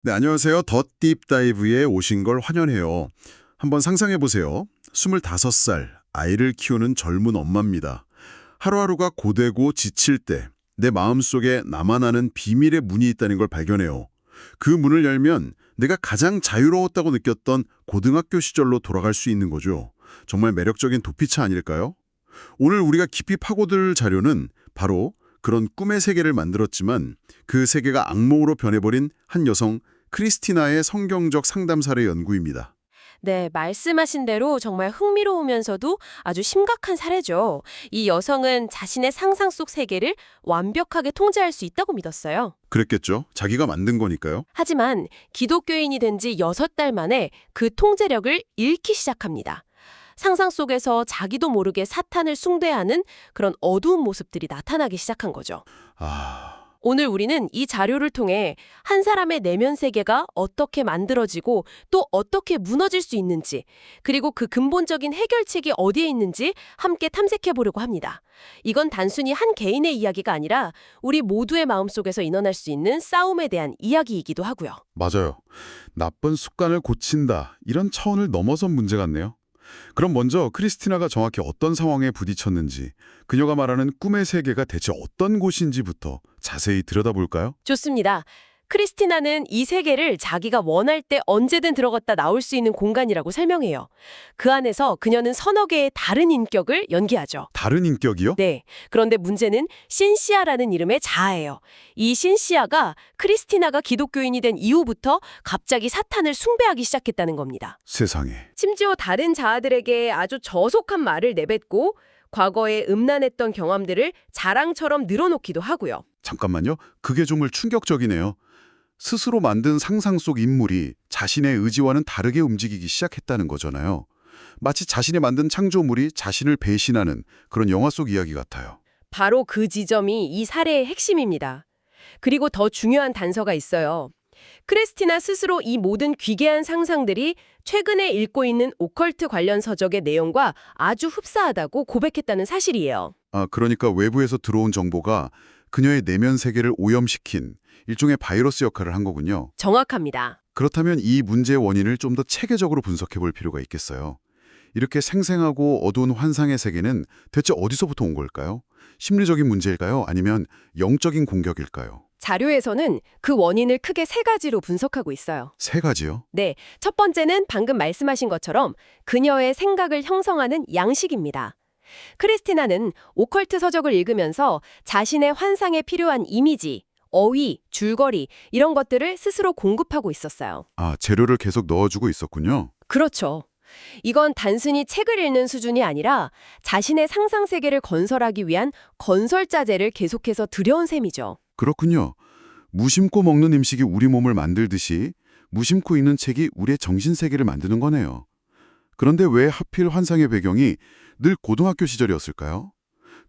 네, 안녕하세요. 더 딥다이브에 오신 걸 환영해요. 한번 상상해 보세요. 25살, 아이를 키우는 젊은 엄마입니다. 하루하루가 고되고 지칠 때 내 마음속에 나만 아는 비밀의 문이 있다는 걸 발견해요. 그 문을 열면 내가 가장 자유로웠다고 느꼈던 고등학교 시절로 돌아갈 수 있는 거죠. 정말 매력적인 도피처 아닐까요? 오늘 우리가 깊이 파고들 자료는 바로 그런 꿈의 세계를 만들었지만 그 세계가 악몽으로 변해버린 한 여성 크리스티나의 성경적 상담사의 연구입니다. 네, 말씀하신 대로 정말 흥미로우면서도 아주 심각한 사례죠. 이 여성은 자신의 상상 속 세계를 완벽하게 통제할 수 있다고 믿었어요. 그랬겠죠? 자기가 만든 거니까요. 하지만 기독교인이 된 지 6달 만에 그 통제력을 잃기 시작합니다. 상상 속에서 자기도 모르게 사탄을 숭배하는 그런 어두운 모습들이 나타나기 시작한 거죠. 아, 오늘 우리는 이 자료를 통해 한 사람의 내면 세계가 어떻게 만들어지고 또 어떻게 무너질 수 있는지, 그리고 그 근본적인 해결책이 어디에 있는지 함께 탐색해 보려고 합니다. 이건 단순히 한 개인의 이야기가 아니라 우리 모두의 마음속에서 일어날 수 있는 싸움에 대한 이야기이기도 하고요. 맞아요. 나쁜 습관을 고친다. 이런 차원을 넘어선 문제 같네요. 그럼 먼저 크리스티나가 정확히 어떤 상황에 부딪혔는지, 그녀가 말하는 꿈의 세계가 대체 어떤 곳인지부터 자세히 들여다볼까요? 좋습니다. 크리스티나는 이 세계를 자기가 원할 때 언제든 들어갔다 나올 수 있는 공간이라고 설명해요. 그 안에서 그녀는 서너 개의 다른 인격을 연기하죠. 다른 인격이요? 네. 그런데 문제는 신시아라는 이름의 자아예요. 이 신시아가 크리스티나가 기독교인이 된 이후부터 갑자기 사탄을 숭배하기 시작했다는 겁니다. 세상에. 심지어 다른 자아들에게 아주 저속한 말을 내뱉고 과거에 음란했던 경험들을 자랑처럼 늘어놓기도 하고요. 잠깐만요. 그게 정말 충격적이네요. 스스로 만든 상상 속 인물이 자신의 의지와는 다르게 움직이기 시작했다는 거잖아요. 마치 자신이 만든 창조물이 자신을 배신하는 그런 영화 속 이야기 같아요. 바로 그 지점이 이 사례의 핵심입니다. 그리고 더 중요한 단서가 있어요. 크리스티나 스스로 이 모든 귀괴한 상상들이 최근에 읽고 있는 오컬트 관련 서적의 내용과 아주 흡사하다고 고백했다는 사실이에요. 아, 그러니까 외부에서 들어온 정보가 그녀의 내면 세계를 오염시킨 일종의 바이러스 역할을 한 거군요. 정확합니다. 그렇다면 이 문제의 원인을 좀 더 체계적으로 분석해 볼 필요가 있겠어요. 이렇게 생생하고 어두운 환상의 세계는 대체 어디서부터 온 걸까요? 심리적인 문제일까요? 아니면 영적인 공격일까요? 자료에서는 그 원인을 크게 세 가지로 분석하고 있어요. 세 가지요? 네, 첫 번째는 방금 말씀하신 것처럼 그녀의 생각을 형성하는 양식입니다. 크리스티나는 오컬트 서적을 읽으면서 자신의 환상에 필요한 이미지, 어휘, 줄거리 이런 것들을 스스로 공급하고 있었어요. 아, 재료를 계속 넣어주고 있었군요. 그렇죠. 이건 단순히 책을 읽는 수준이 아니라 자신의 상상 세계를 건설하기 위한 건설자재를 계속해서 들여온 셈이죠. 그렇군요. 무심코 먹는 음식이 우리 몸을 만들듯이 무심코 읽는 책이 우리의 정신세계를 만드는 거네요. 그런데 왜 하필 환상의 배경이 늘 고등학교 시절이었을까요?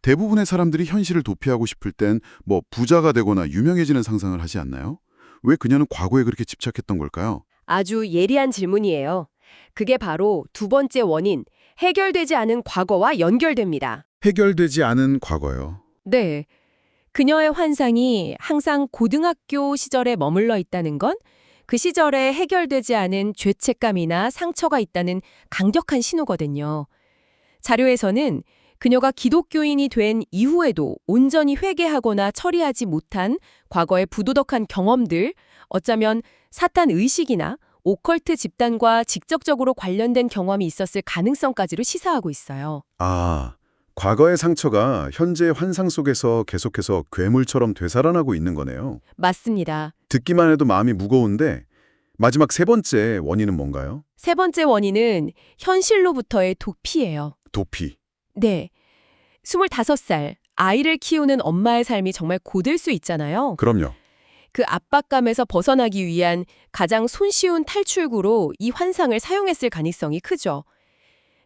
대부분의 사람들이 현실을 도피하고 싶을 땐 뭐 부자가 되거나 유명해지는 상상을 하지 않나요? 왜 그녀는 과거에 그렇게 집착했던 걸까요? 아주 예리한 질문이에요. 그게 바로 두 번째 원인, 해결되지 않은 과거와 연결됩니다. 해결되지 않은 과거요. 네. 그녀의 환상이 항상 고등학교 시절에 머물러 있다는 건 그 시절에 해결되지 않은 죄책감이나 상처가 있다는 강력한 신호거든요. 자료에서는 그녀가 기독교인이 된 이후에도 온전히 회개하거나 처리하지 못한 과거의 부도덕한 경험들, 어쩌면 사탄 의식이나 오컬트 집단과 직접적으로 관련된 경험이 있었을 가능성까지로 시사하고 있어요. 아, 과거의 상처가 현재의 환상 속에서 계속해서 괴물처럼 되살아나고 있는 거네요. 맞습니다. 듣기만 해도 마음이 무거운데 마지막 세 번째 원인은 뭔가요? 세 번째 원인은 현실로부터의 도피예요. 도피. 네. 25살, 아이를 키우는 엄마의 삶이 정말 고될 수 있잖아요. 그럼요. 그 압박감에서 벗어나기 위한 가장 손쉬운 탈출구로 이 환상을 사용했을 가능성이 크죠.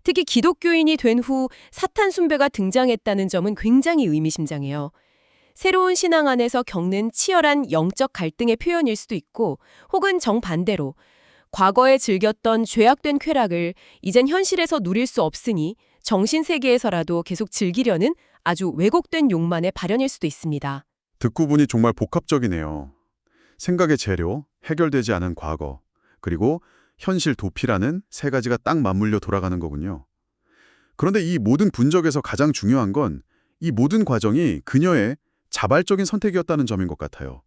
특히 기독교인이 된 후 사탄 숭배가 등장했다는 점은 굉장히 의미심장해요. 새로운 신앙 안에서 겪는 치열한 영적 갈등의 표현일 수도 있고, 혹은 정반대로 과거에 즐겼던 죄악된 쾌락을 이젠 현실에서 누릴 수 없으니 정신세계에서라도 계속 즐기려는 아주 왜곡된 욕만의 발현일 수도 있습니다. 듣고 보니 정말 복합적이네요. 생각의 재료, 해결되지 않은 과거, 그리고 현실 도피라는 세 가지가 딱 맞물려 돌아가는 거군요. 그런데 이 모든 분적에서 가장 중요한 건 이 모든 과정이 그녀의 자발적인 선택이었다는 점인 것 같아요.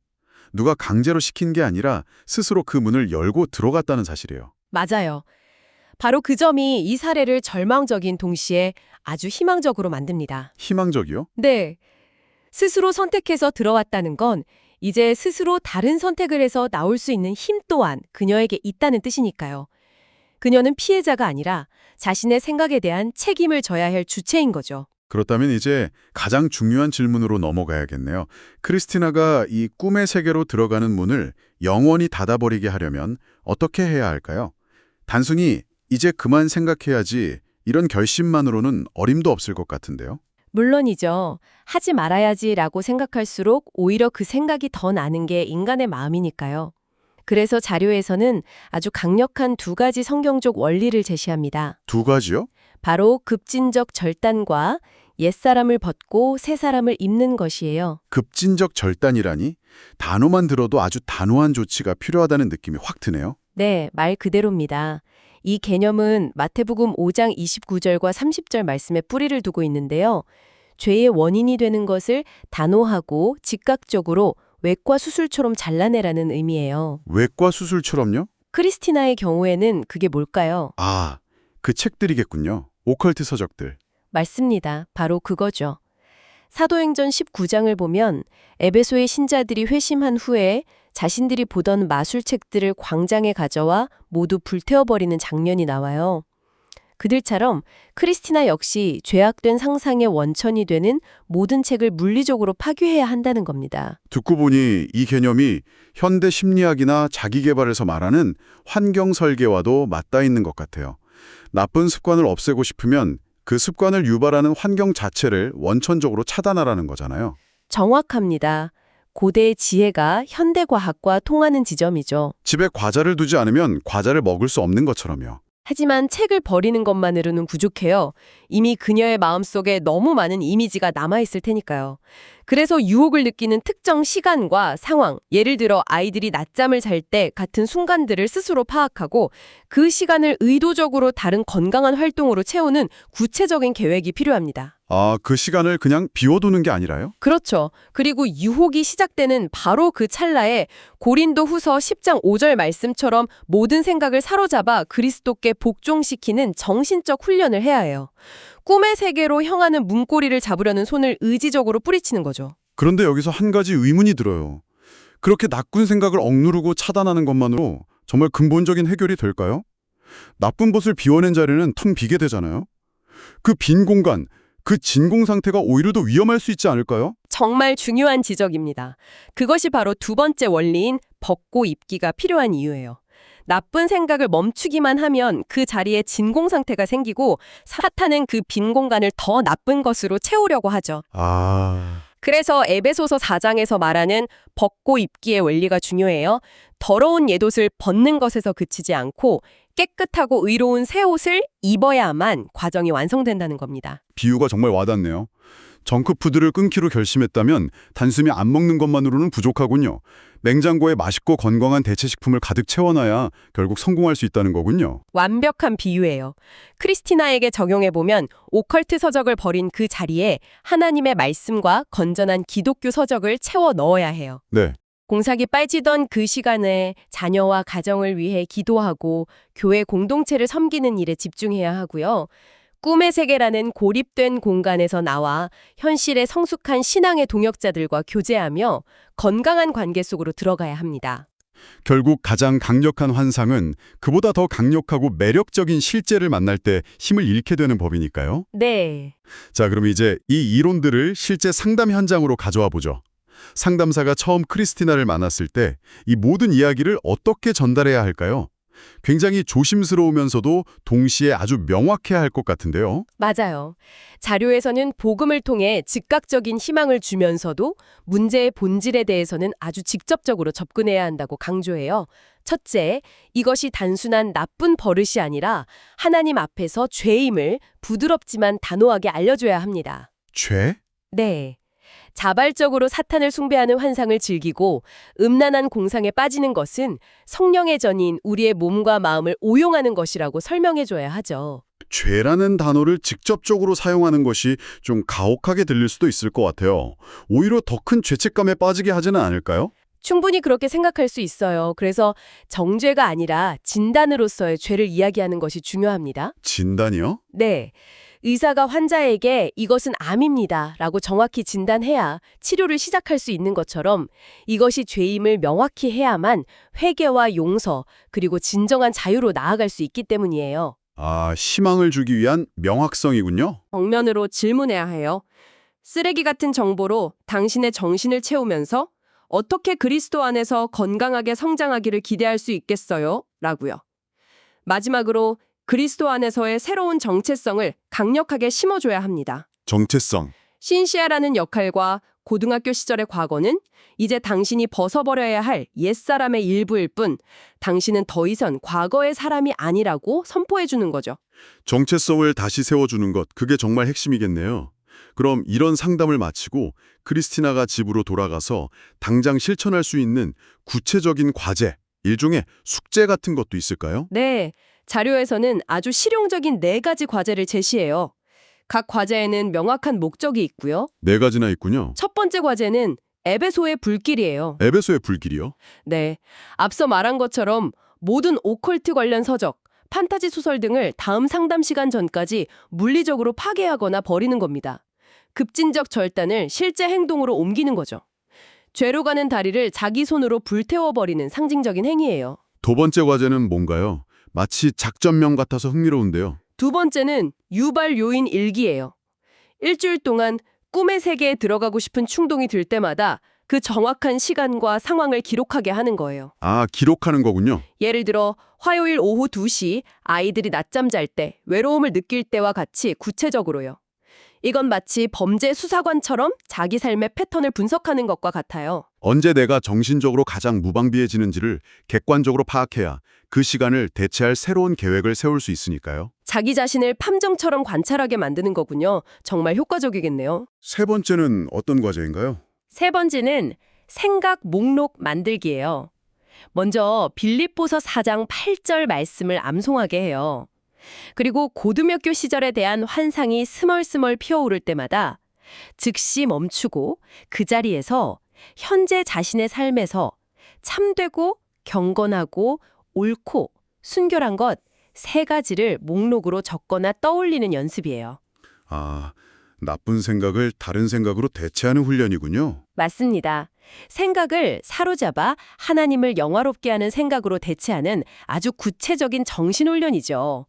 누가 강제로 시킨 게 아니라 스스로 그 문을 열고 들어갔다는 사실이에요. 맞아요. 바로 그 점이 이 사례를 절망적인 동시에 아주 희망적으로 만듭니다. 희망적이요? 네. 스스로 선택해서 들어왔다는 건 이제 스스로 다른 선택을 해서 나올 수 있는 힘 또한 그녀에게 있다는 뜻이니까요. 그녀는 피해자가 아니라 자신의 생각에 대한 책임을 져야 할 주체인 거죠. 그렇다면 이제 가장 중요한 질문으로 넘어가야겠네요. 크리스티나가 이 꿈의 세계로 들어가는 문을 영원히 닫아버리게 하려면 어떻게 해야 할까요? 단순히 이제 그만 생각해야지 이런 결심만으로는 어림도 없을 것 같은데요. 물론이죠. 하지 말아야지라고 생각할수록 오히려 그 생각이 더 나는 게 인간의 마음이니까요. 그래서 자료에서는 아주 강력한 두 가지 성경적 원리를 제시합니다. 두 가지요? 바로 급진적 절단과 옛사람을 벗고 새 사람을 입는 것이에요. 급진적 절단이라니 단어만 들어도 아주 단호한 조치가 필요하다는 느낌이 확 드네요. 네, 말 그대로입니다. 이 개념은 마태복음 5장 29절과 30절 말씀에 뿌리를 두고 있는데요. 죄의 원인이 되는 것을 단호하고 즉각적으로 외과 수술처럼 잘라내라는 의미예요. 외과 수술처럼요? 크리스티나의 경우에는 그게 뭘까요? 아, 그 책들이겠군요. 오컬트 서적들. 맞습니다. 바로 그거죠. 사도행전 19장을 보면 에베소의 신자들이 회심한 후에 자신들이 보던 마술책들을 광장에 가져와 모두 불태워버리는 장면이 나와요. 그들처럼 크리스티나 역시 죄악된 상상의 원천이 되는 모든 책을 물리적으로 파괴해야 한다는 겁니다. 듣고 보니 이 개념이 현대 심리학이나 자기계발에서 말하는 환경 설계와도 맞닿아 있는 것 같아요. 나쁜 습관을 없애고 싶으면 그 습관을 유발하는 환경 자체를 원천적으로 차단하라는 거잖아요. 정확합니다. 고대의 지혜가 현대 과학과 통하는 지점이죠. 집에 과자를 두지 않으면 과자를 먹을 수 없는 것처럼요. 하지만 책을 버리는 것만으로는 부족해요. 이미 그녀의 마음속에 너무 많은 이미지가 남아있을 테니까요. 그래서 유혹을 느끼는 특정 시간과 상황, 예를 들어 아이들이 낮잠을 잘 때 같은 순간들을 스스로 파악하고 그 시간을 의도적으로 다른 건강한 활동으로 채우는 구체적인 계획이 필요합니다. 아, 그 시간을 그냥 비워두는 게 아니라요? 그렇죠. 그리고 유혹이 시작되는 바로 그 찰나에 고린도 후서 10장 5절 말씀처럼 모든 생각을 사로잡아 그리스도께 복종시키는 정신적 훈련을 해야 해요. 꿈의 세계로 향하는 문고리를 잡으려는 손을 의지적으로 뿌리치는 거죠. 그런데 여기서 한 가지 의문이 들어요. 그렇게 나쁜 생각을 억누르고 차단하는 것만으로 정말 근본적인 해결이 될까요? 나쁜 것을 비워낸 자리는 텅 비게 되잖아요. 그 빈 공간, 그 진공 상태가 오히려 더 위험할 수 있지 않을까요? 정말 중요한 지적입니다. 그것이 바로 두 번째 원리인 벗고 입기가 필요한 이유예요. 나쁜 생각을 멈추기만 하면 그 자리에 진공 상태가 생기고 사탄은 그 빈 공간을 더 나쁜 것으로 채우려고 하죠. 그래서 에베소서 4장에서 말하는 벗고 입기의 원리가 중요해요. 더러운 옛옷을 벗는 것에서 그치지 않고 깨끗하고 의로운 새 옷을 입어야만 과정이 완성된다는 겁니다. 비유가 정말 와닿네요. 정크푸드를 끊기로 결심했다면 단숨에 안 먹는 것만으로는 부족하군요. 냉장고에 맛있고 건강한 대체식품을 가득 채워놔야 결국 성공할 수 있다는 거군요. 완벽한 비유예요. 크리스티나에게 적용해보면 오컬트 서적을 버린 그 자리에 하나님의 말씀과 건전한 기독교 서적을 채워 넣어야 해요. 네. 공삭이 빠지던 그 시간에 자녀와 가정을 위해 기도하고 교회 공동체를 섬기는 일에 집중해야 하고요. 꿈의 세계라는 고립된 공간에서 나와 현실의 성숙한 신앙의 동역자들과 교제하며 건강한 관계 속으로 들어가야 합니다. 결국 가장 강력한 환상은 그보다 더 강력하고 매력적인 실제를 만날 때 힘을 잃게 되는 법이니까요. 네. 자, 그럼 이제 이 이론들을 실제 상담 현장으로 가져와 보죠. 상담사가 처음 크리스티나를 만났을 때 이 모든 이야기를 어떻게 전달해야 할까요? 굉장히 조심스러우면서도 동시에 아주 명확해야 할 것 같은데요. 맞아요. 자료에서는 복음을 통해 즉각적인 희망을 주면서도 문제의 본질에 대해서는 아주 직접적으로 접근해야 한다고 강조해요. 첫째, 이것이 단순한 나쁜 버릇이 아니라 하나님 앞에서 죄임을 부드럽지만 단호하게 알려줘야 합니다. 죄? 네. 자발적으로 사탄을 숭배하는 환상을 즐기고 음란한 공상에 빠지는 것은 성령의 전인 우리의 몸과 마음을 오용하는 것이라고 설명해줘야 하죠. 죄라는 단어를 직접적으로 사용하는 것이 좀 가혹하게 들릴 수도 있을 것 같아요. 오히려 더 큰 죄책감에 빠지게 하지는 않을까요? 충분히 그렇게 생각할 수 있어요. 그래서 정죄가 아니라 진단으로서의 죄를 이야기하는 것이 중요합니다. 진단이요? 네. 의사가 환자에게 이것은 암입니다 라고 정확히 진단해야 치료를 시작할 수 있는 것처럼 이것이 죄임을 명확히 해야만 회개와 용서 그리고 진정한 자유로 나아갈 수 있기 때문이에요. 아, 희망을 주기 위한 명확성이군요. 정면으로 질문해야 해요. 쓰레기 같은 정보로 당신의 정신을 채우면서 어떻게 그리스도 안에서 건강하게 성장하기를 기대할 수 있겠어요? 라고요. 마지막으로 그리스도 안에서의 새로운 정체성을 강력하게 심어줘야 합니다. 정체성. 신시아라는 역할과 고등학교 시절의 과거는 이제 당신이 벗어버려야 할 옛사람의 일부일 뿐 당신은 더 이상 과거의 사람이 아니라고 선포해주는 거죠. 정체성을 다시 세워주는 것, 그게 정말 핵심이겠네요. 그럼 이런 상담을 마치고 크리스티나가 집으로 돌아가서 당장 실천할 수 있는 구체적인 과제, 일종의 숙제 같은 것도 있을까요? 네, 자료에서는 아주 실용적인 4가지 과제를 제시해요. 각 과제에는 명확한 목적이 있고요. 4가지나 있군요. 첫 번째 과제는 에베소의 불길이에요. 에베소의 불길이요? 네, 앞서 말한 것처럼 모든 오컬트 관련 서적, 판타지 소설 등을 다음 상담 시간 전까지 물리적으로 파괴하거나 버리는 겁니다. 급진적 절단을 실제 행동으로 옮기는 거죠. 죄로 가는 다리를 자기 손으로 불태워버리는 상징적인 행위예요. 2번째 과제는 뭔가요? 마치 작전명 같아서 흥미로운데요. 두 번째는 유발 요인 일기예요. 일주일 동안 꿈의 세계에 들어가고 싶은 충동이 들 때마다 그 정확한 시간과 상황을 기록하게 하는 거예요. 아, 기록하는 거군요. 예를 들어 화요일 오후 2시 아이들이 낮잠 잘 때, 외로움을 느낄 때와 같이 구체적으로요. 이건 마치 범죄 수사관처럼 자기 삶의 패턴을 분석하는 것과 같아요. 언제 내가 정신적으로 가장 무방비해지는지를 객관적으로 파악해야 그 시간을 대체할 새로운 계획을 세울 수 있으니까요. 자기 자신을 팜정처럼 관찰하게 만드는 거군요. 정말 효과적이겠네요. 3번째는 어떤 과제인가요? 3번째는 생각 목록 만들기예요. 먼저 빌립보서 4장 8절 말씀을 암송하게 해요. 그리고 고등학교 시절에 대한 환상이 스멀스멀 피어오를 때마다 즉시 멈추고 그 자리에서 현재 자신의 삶에서 참되고 경건하고 옳고 순결한 것 3가지를 목록으로 적거나 떠올리는 연습이에요. 아, 나쁜 생각을 다른 생각으로 대체하는 훈련이군요. 맞습니다. 생각을 사로잡아 하나님을 영화롭게 하는 생각으로 대체하는 아주 구체적인 정신훈련이죠.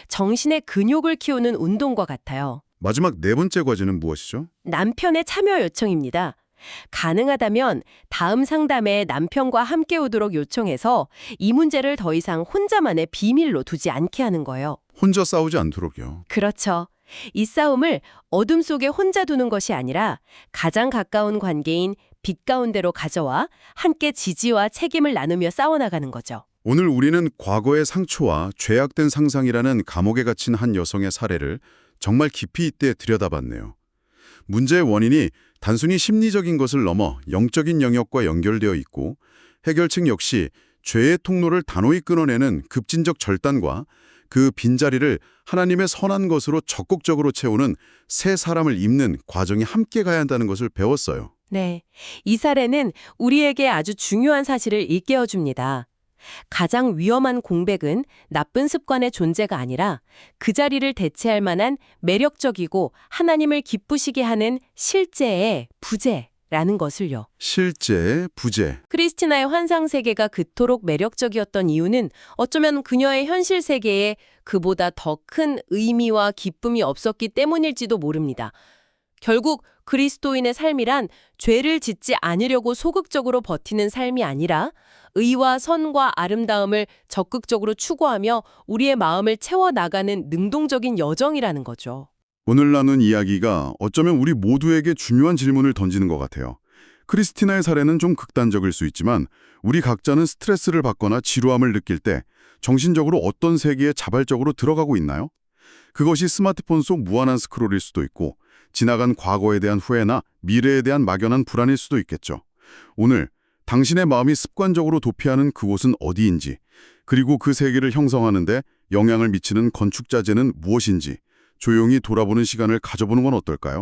정신의 근육을 키우는 운동과 같아요. 마지막 4번째 과제는 무엇이죠? 남편의 참여 요청입니다. 가능하다면 다음 상담에 남편과 함께 오도록 요청해서 이 문제를 더 이상 혼자만의 비밀로 두지 않게 하는 거예요. 혼자 싸우지 않도록요. 그렇죠. 이 싸움을 어둠 속에 혼자 두는 것이 아니라 가장 가까운 관계인 빛 가운데로 가져와 함께 지지와 책임을 나누며 싸워나가는 거죠. 오늘 우리는 과거의 상처와 죄악된 상상이라는 감옥에 갇힌 한 여성의 사례를 정말 깊이 있게 들여다봤네요. 문제의 원인이 단순히 심리적인 것을 넘어 영적인 영역과 연결되어 있고 해결책 역시 죄의 통로를 단호히 끊어내는 급진적 절단과 그 빈자리를 하나님의 선한 것으로 적극적으로 채우는 새 사람을 입는 과정이 함께 가야 한다는 것을 배웠어요. 네, 이 사례는 우리에게 아주 중요한 사실을 일깨워줍니다. 가장 위험한 공백은 나쁜 습관의 존재가 아니라 그 자리를 대체할 만한 매력적이고 하나님을 기쁘시게 하는 실제의 부재라는 것을요. 실제, 부재. 크리스티나의 환상 세계가 그토록 매력적이었던 이유는 어쩌면 그녀의 현실 세계에 그보다 더 큰 의미와 기쁨이 없었기 때문일지도 모릅니다. 결국 그리스도인의 삶이란 죄를 짓지 않으려고 소극적으로 버티는 삶이 아니라 의와 선과 아름다움을 적극적으로 추구하며 우리의 마음을 채워나가는 능동적인 여정이라는 거죠. 오늘 나눈 이야기가 어쩌면 우리 모두에게 중요한 질문을 던지는 것 같아요. 크리스티나의 사례는 좀 극단적일 수 있지만 우리 각자는 스트레스를 받거나 지루함을 느낄 때 정신적으로 어떤 세계에 자발적으로 들어가고 있나요? 그것이 스마트폰 속 무한한 스크롤일 수도 있고 지나간 과거에 대한 후회나 미래에 대한 막연한 불안일 수도 있겠죠. 오늘 당신의 마음이 습관적으로 도피하는 그곳은 어디인지, 그리고 그 세계를 형성하는 데 영향을 미치는 건축자재는 무엇인지 조용히 돌아보는 시간을 가져보는 건 어떨까요?